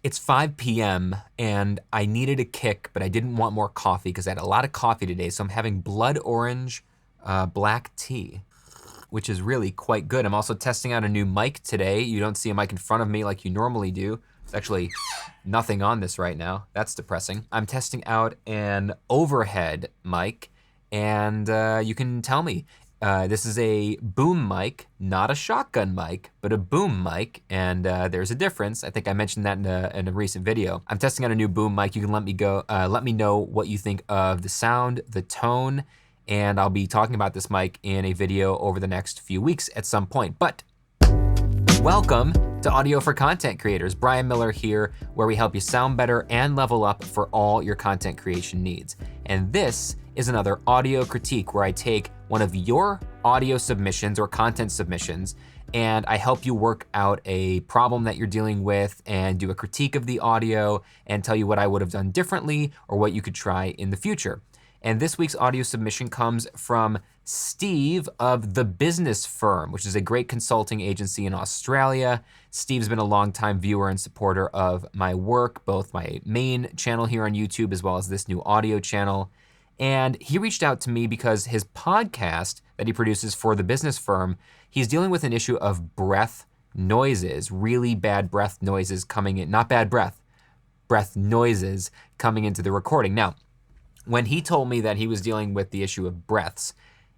It's 5 p.m. and I needed a kick, but I didn't want more coffee because I had a lot of coffee today. So I'm having blood orange black tea, which is really quite good. I'm also testing out a new mic today. You don't see a mic in front of me like you normally do. There's actually nothing on this right now. That's depressing. I'm testing out an overhead mic, and you can tell me. This is a boom mic, not a shotgun mic, but a boom mic, and there's a difference. I think I mentioned that in a recent video. I'm testing out a new boom mic. You can let me know what you think of the sound, the tone, and I'll be talking about this mic in a video over the next few weeks at some point. But welcome to Audio for Content Creators. Brian Miller here, where we help you sound better and level up for all your content creation needs. And this is another audio critique where I take one of your audio submissions or content submissions and I help you work out a problem that you're dealing with and do a critique of the audio and tell you what I would have done differently or what you could try in the future. And this week's audio submission comes from Steve of The Business Firm, which is a great consulting agency in Australia. Steve's been a longtime viewer and supporter of my work, both my main channel here on YouTube as well as this new audio channel. And he reached out to me because his podcast that he produces for The Business Firm, he's dealing with an issue of breath noises, really bad breath noises coming in, not bad breath noises coming into the recording. Now, when he told me that he was dealing with the issue of breaths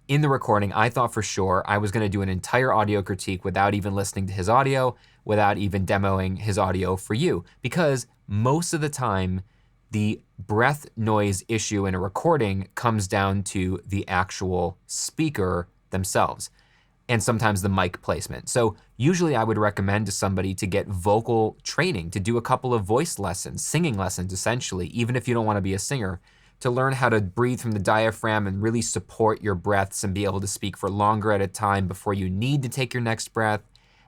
in the recording, I thought for sure I was gonna do an entire audio critique without even listening to his audio, without even demoing his audio for you. Because most of the time, the breath noise issue in a recording comes down to the actual speaker themselves, and sometimes the mic placement. So usually I would recommend to somebody to get vocal training, to do a couple of voice lessons, singing lessons essentially, even if you don't wanna be a singer, to learn how to breathe from the diaphragm and really support your breaths and be able to speak for longer at a time before you need to take your next breath,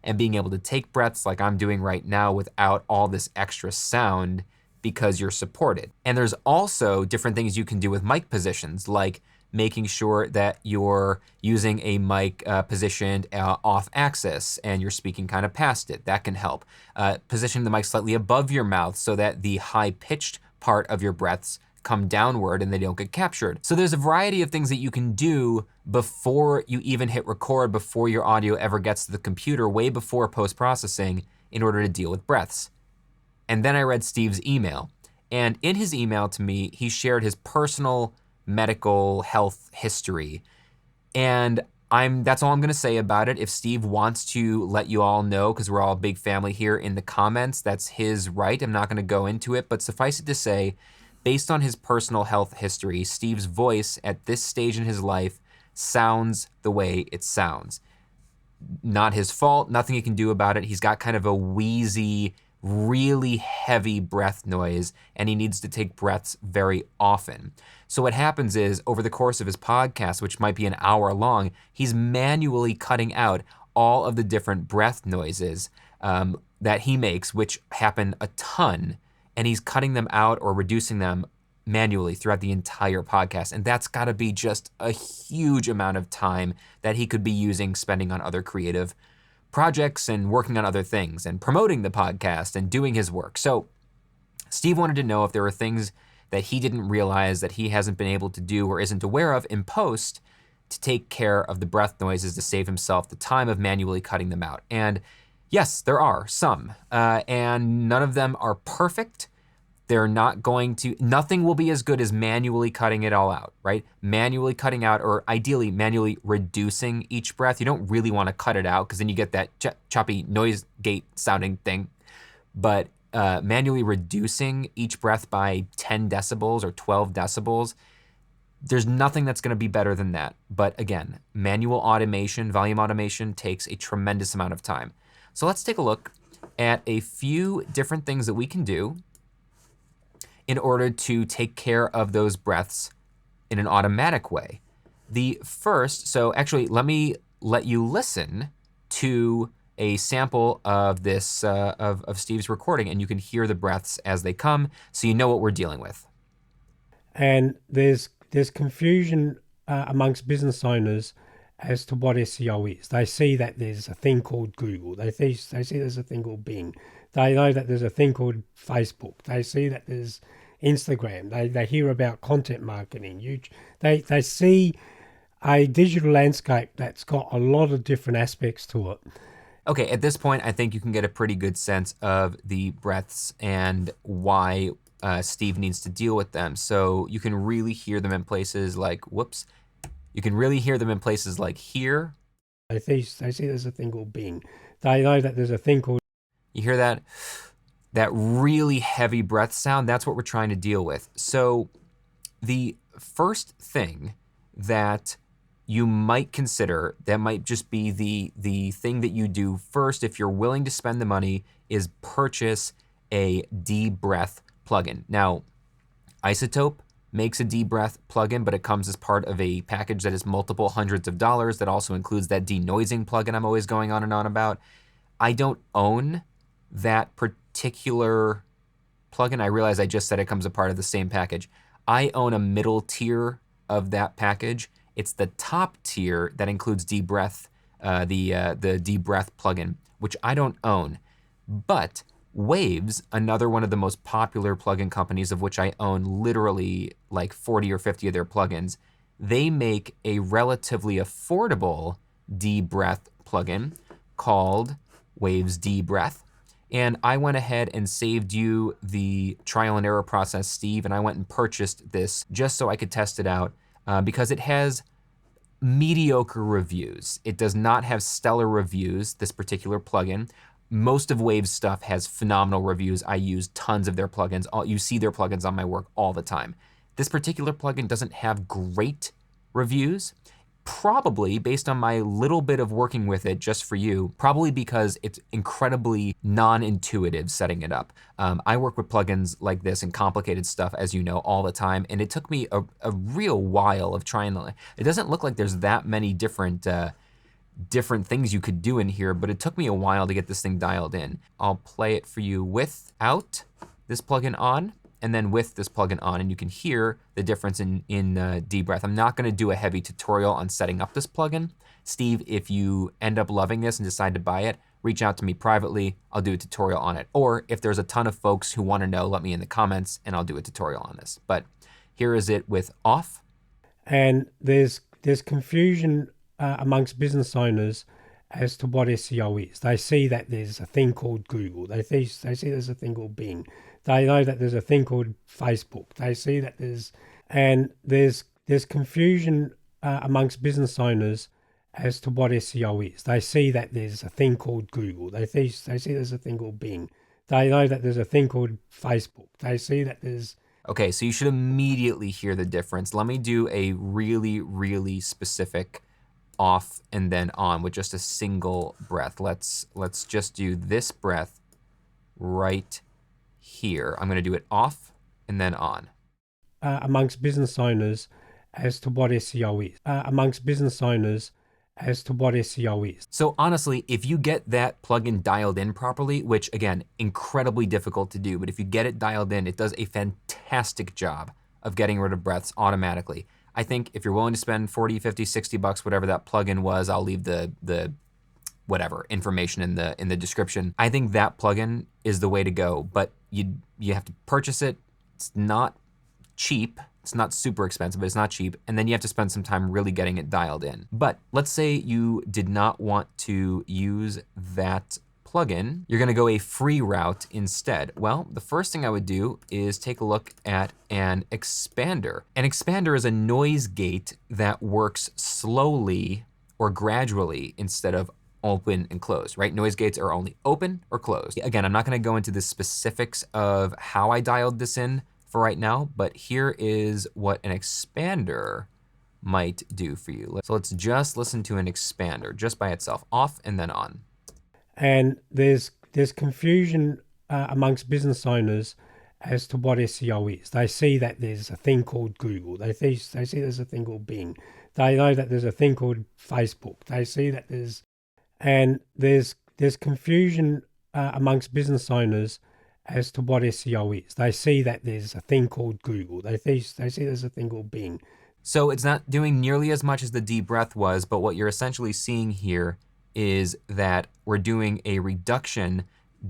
and being able to take breaths like I'm doing right now without all this extra sound because you're supported. And there's also different things you can do with mic positions, like making sure that you're using a mic positioned off axis and you're speaking kind of past it. That can help. Positioning the mic slightly above your mouth so that the high-pitched part of your breaths come downward and they don't get captured. So there's a variety of things that you can do before you even hit record, before your audio ever gets to the computer, way before post-processing, in order to deal with breaths. And then I read Steve's email. And in his email to me, he shared his personal medical health history. And that's all I'm gonna say about it. If Steve wants to let you all know, because we're all a big family here, in the comments, that's his right. I'm not gonna go into it, but suffice it to say, based on his personal health history, Steve's voice at this stage in his life sounds the way it sounds. Not his fault, nothing he can do about it. He's got kind of a wheezy, really heavy breath noise, and he needs to take breaths very often. So what happens is, over the course of his podcast, which might be an hour long, he's manually cutting out all of the different breath noises that he makes, which happen a ton, and he's cutting them out or reducing them manually throughout the entire podcast. And that's gotta be just a huge amount of time that he could be spending on other creative projects and working on other things and promoting the podcast and doing his work. So Steve wanted to know if there were things that he didn't realize that he hasn't been able to do or isn't aware of in post to take care of the breath noises to save himself the time of manually cutting them out. And yes, there are some, and none of them are perfect. Nothing will be as good as manually cutting it all out, right? Manually cutting out, or ideally manually reducing each breath. You don't really wanna cut it out because then you get that choppy noise gate sounding thing. But manually reducing each breath by 10 decibels or 12 decibels, there's nothing that's gonna be better than that. But again, manual automation, volume automation takes a tremendous amount of time. So let's take a look at a few different things that we can do in order to take care of those breaths in an automatic way. The first, so actually let me let you listen to a sample of this, of Steve's recording, and you can hear the breaths as they come, so you know what we're dealing with. And there's confusion amongst business owners as to what SEO is. They see that there's a thing called Google. They see there's a thing called Bing. They know that there's a thing called Facebook. They see that there's Instagram. They hear about content marketing. They see a digital landscape that's got a lot of different aspects to it. Okay, at this point, I think you can get a pretty good sense of the breaths and why Steve needs to deal with them. So you can really hear them in places like, whoops, you can really hear them in places like here. They see there's a thing called Bing. They know that there's a thing called. You hear that? That really heavy breath sound, that's what we're trying to deal with. So the first thing that you might consider, that might just be the thing that you do first if you're willing to spend the money, is purchase a DeBreath plugin. Now, Isotope makes a DeBreath plugin, but it comes as part of a package that is multiple hundreds of dollars that also includes that denoising plugin I'm always going on and on about. I don't own that particular plugin. I realize I just said it comes a part of the same package. I own a middle tier of that package. It's the top tier that includes DeBreath, the DeBreath plugin, which I don't own. But Waves, another one of the most popular plugin companies of which I own literally like 40 or 50 of their plugins, they make a relatively affordable DeBreath plugin called Waves DeBreath. And I went ahead and saved you the trial and error process, Steve, and I went and purchased this just so I could test it out because it has mediocre reviews. It does not have stellar reviews, this particular plugin. Most of Wave's stuff has phenomenal reviews. I use tons of their plugins. You see their plugins on my work all the time. This particular plugin doesn't have great reviews, probably based on my little bit of working with it just for you, probably because it's incredibly non-intuitive setting it up. I work with plugins like this and complicated stuff, as you know, all the time, and it took me a real while of trying to, it doesn't look like there's that many different things you could do in here, but it took me a while to get this thing dialed in. I'll play it for you without this plugin on, and then with this plugin on, and you can hear the difference in DeBreath. I'm not gonna do a heavy tutorial on setting up this plugin. Steve, if you end up loving this and decide to buy it, reach out to me privately, I'll do a tutorial on it. Or if there's a ton of folks who wanna know, let me in the comments and I'll do a tutorial on this. But here is it with off. And there's confusion amongst business owners as to what SEO is. They see that there's a thing called Google. They see there's a thing called Bing. They know that there's a thing called Facebook. They see that there's confusion amongst business owners as to what SEO is. They see that there's a thing called Google. They see there's a thing called Bing. They know that there's a thing called Facebook. They see that there's. Okay, so you should immediately hear the difference. Let me do a really, really specific off and then on with just a single breath. Let's just do this breath right here. I'm gonna do it off and then on. Amongst business owners as to what SEO is. Amongst business owners as to what SEO is. So honestly, if you get that plugin dialed in properly, which again, incredibly difficult to do, but if you get it dialed in, it does a fantastic job of getting rid of breaths automatically. I think if you're willing to spend 40, 50, 60 bucks, whatever that plugin was, I'll leave the whatever information in the description. I think that plugin is the way to go, but you have to purchase it. It's not cheap. It's not super expensive, but it's not cheap. And then you have to spend some time really getting it dialed in. But let's say you did not want to use that plugin. You're gonna go a free route instead. Well, the first thing I would do is take a look at an expander. An expander is a noise gate that works slowly or gradually instead of open and closed, right? Noise gates are only open or closed. Again, I'm not gonna go into the specifics of how I dialed this in for right now, but here is what an expander might do for you. So let's just listen to an expander just by itself, off and then on. And there's confusion amongst business owners as to what SEO is. They see that there's a thing called Google. They see there's a thing called Bing. They know that there's a thing called Facebook. They see that there's confusion amongst business owners as to what SEO is. They see that there's a thing called Google. They see there's a thing called Bing. So it's not doing nearly as much as the DeBreath was, but what you're essentially seeing here is that we're doing a reduction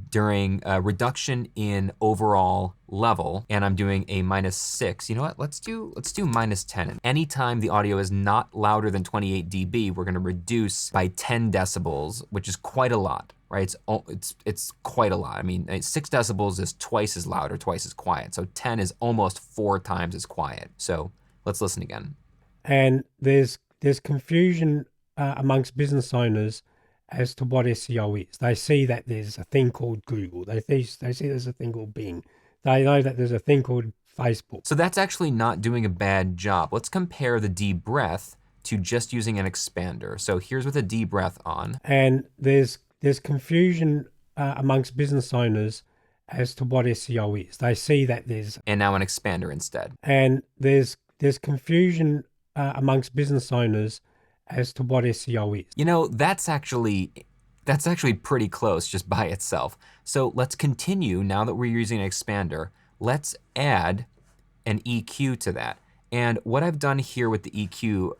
during a reduction in overall level, and I'm doing a -6. You know what, let's do -10. Anytime the audio is not louder than 28 dB, we're gonna reduce by 10 decibels, which is quite a lot, right? It's quite a lot. I mean, 6 decibels is twice as loud or twice as quiet. So 10 is almost 4 times as quiet. So let's listen again. And there's confusion amongst business owners as to what SEO is. They see that there's a thing called Google. They see there's a thing called Bing. They know that there's a thing called Facebook. So that's actually not doing a bad job. Let's compare the DeBreath to just using an expander. So here's with a DeBreath on. And there's confusion amongst business owners as to what SEO is. They see that there's And now an expander instead. and there's confusion amongst business owners as to what SEO is. You know, that's actually pretty close just by itself. So let's continue. Now that we're using an expander, let's add an EQ to that. And what I've done here with the EQ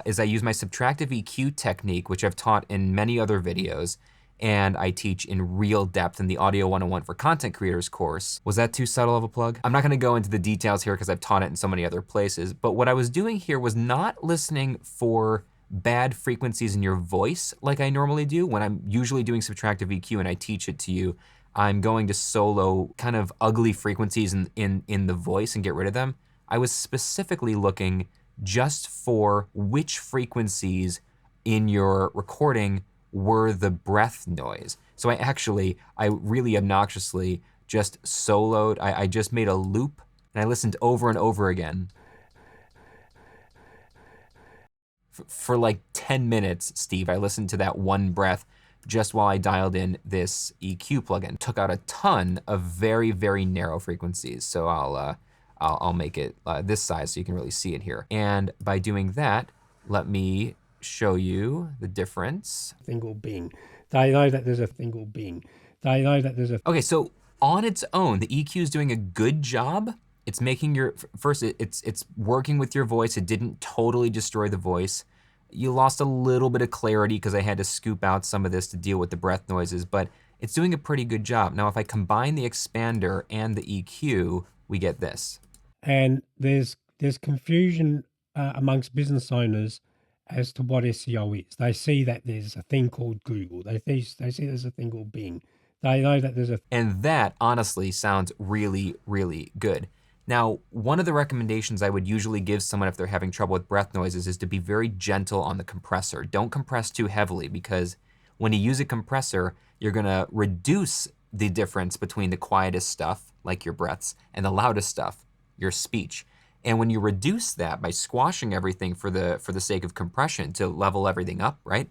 is I use my subtractive EQ technique, which I've taught in many other videos, and I teach in real depth in the Audio 101 for Content Creators course. Was that too subtle of a plug? I'm not gonna go into the details here because I've taught it in so many other places, but what I was doing here was not listening for bad frequencies in your voice like I normally do. When I'm usually doing subtractive EQ and I teach it to you, I'm going to solo kind of ugly frequencies in the voice and get rid of them. I was specifically looking just for which frequencies in your recording were the breath noise. So I really obnoxiously just soloed, I just made a loop and I listened over and over again for like 10 minutes, Steve. I listened to that one breath just while I dialed in this EQ plugin. Took out a ton of very, very narrow frequencies. So I'll make it this size so you can really see it here. And by doing that, let me show you the difference. Thing called Bing. They know that there's a thing called Bing. They know that there's a Okay, so on its own, the EQ is doing a good job. It's making your, first, it's working with your voice. It didn't totally destroy the voice. You lost a little bit of clarity because I had to scoop out some of this to deal with the breath noises, but it's doing a pretty good job. Now, if I combine the expander and the EQ, we get this. And there's confusion amongst business owners as to what SEO is. They see that there's a thing called Google. They see there's a thing called Bing. They know that there's a And that honestly sounds really, really good. Now, one of the recommendations I would usually give someone if they're having trouble with breath noises is to be very gentle on the compressor. Don't compress too heavily because when you use a compressor, you're gonna reduce the difference between the quietest stuff, like your breaths, and the loudest stuff, your speech. And when you reduce that by squashing everything for the sake of compression to level everything up, right?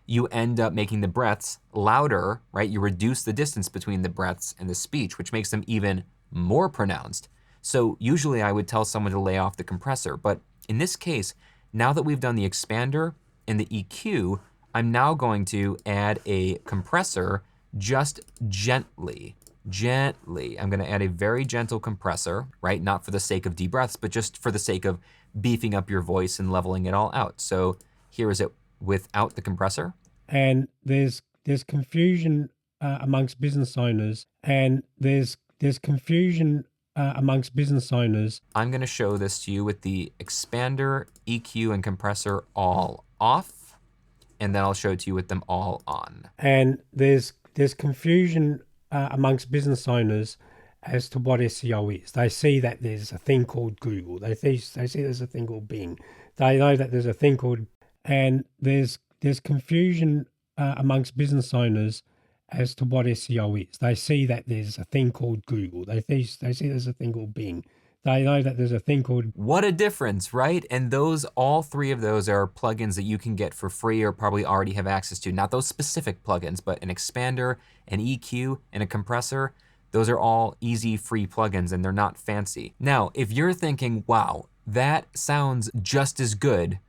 You end up making the breaths louder, right? You reduce the distance between the breaths and the speech, which makes them even more pronounced. So usually I would tell someone to lay off the compressor, but in this case, now that we've done the expander and the EQ, I'm now going to add a compressor just gently. I'm gonna add a very gentle compressor, right? Not for the sake of deep breaths, but just for the sake of beefing up your voice and leveling it all out. So here is it without the compressor. And there's confusion amongst business owners, and there's confusion amongst business owners. I'm gonna show this to you with the expander, EQ, and compressor all off, and then I'll show it to you with them all on. And there's confusion amongst business owners as to what SEO is. They see that there's a thing called Google. They see there's a thing called Bing. They know that there's a thing called, and there's confusion amongst business owners as to what SEO is. They see that there's a thing called Google. They see there's a thing called Bing. They know that there's a thing called... What a difference, right? And those, all three of those are plugins that you can get for free or probably already have access to. Not those specific plugins, but an expander, an EQ, and a compressor. Those are all easy free plugins and they're not fancy. Now, if you're thinking, wow, that sounds just as good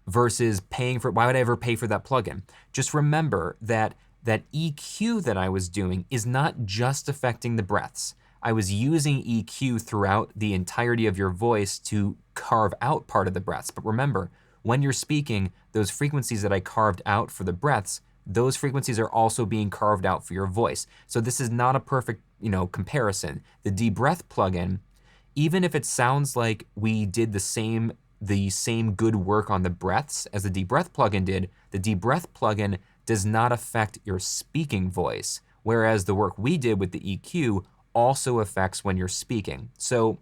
versus paying for, why would I ever pay for that plugin? Just remember that that EQ that I was doing is not just affecting the breaths. I was using EQ throughout the entirety of your voice to carve out part of the breaths. But remember, when you're speaking, those frequencies that I carved out for the breaths, those frequencies are also being carved out for your voice. So this is not a perfect, comparison. The DeBreath plugin, even if it sounds like we did the same good work on the breaths as the DeBreath plugin did, the DeBreath plugin does not affect your speaking voice, whereas the work we did with the EQ also affects when you're speaking. So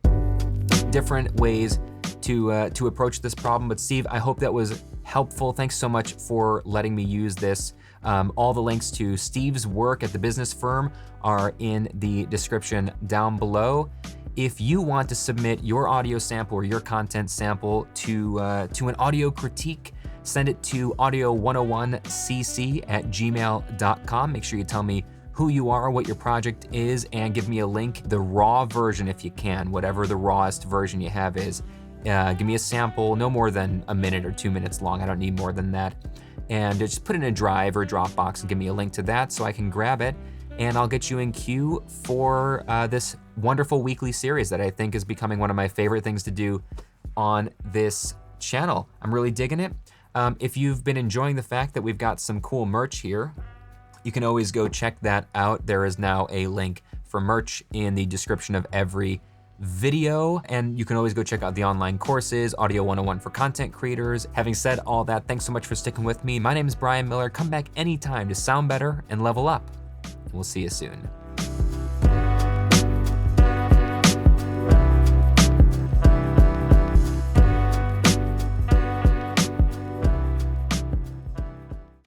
different ways to approach this problem. But Steve, I hope that was helpful. Thanks so much for letting me use this. All the links to Steve's work at the business firm are in the description down below. If you want to submit your audio sample or your content sample to an audio critique, send it to audio101cc@gmail.com. Make sure you tell me who you are, what your project is, and give me a link, the raw version if you can, whatever the rawest version you have is. Give me a sample, no more than a minute or 2 minutes long. I don't need more than that. And just put it in a Drive or Dropbox and give me a link to that so I can grab it. And I'll get you in queue for this wonderful weekly series that I think is becoming one of my favorite things to do on this channel. I'm really digging it. If you've been enjoying the fact that we've got some cool merch here, you can always go check that out. There is now a link for merch in the description of every video, and you can always go check out the online courses, Audio 101 for content creators. Having said all that, thanks so much for sticking with me. My name is Brian Miller. Come back anytime to sound better and level up. We'll see you soon.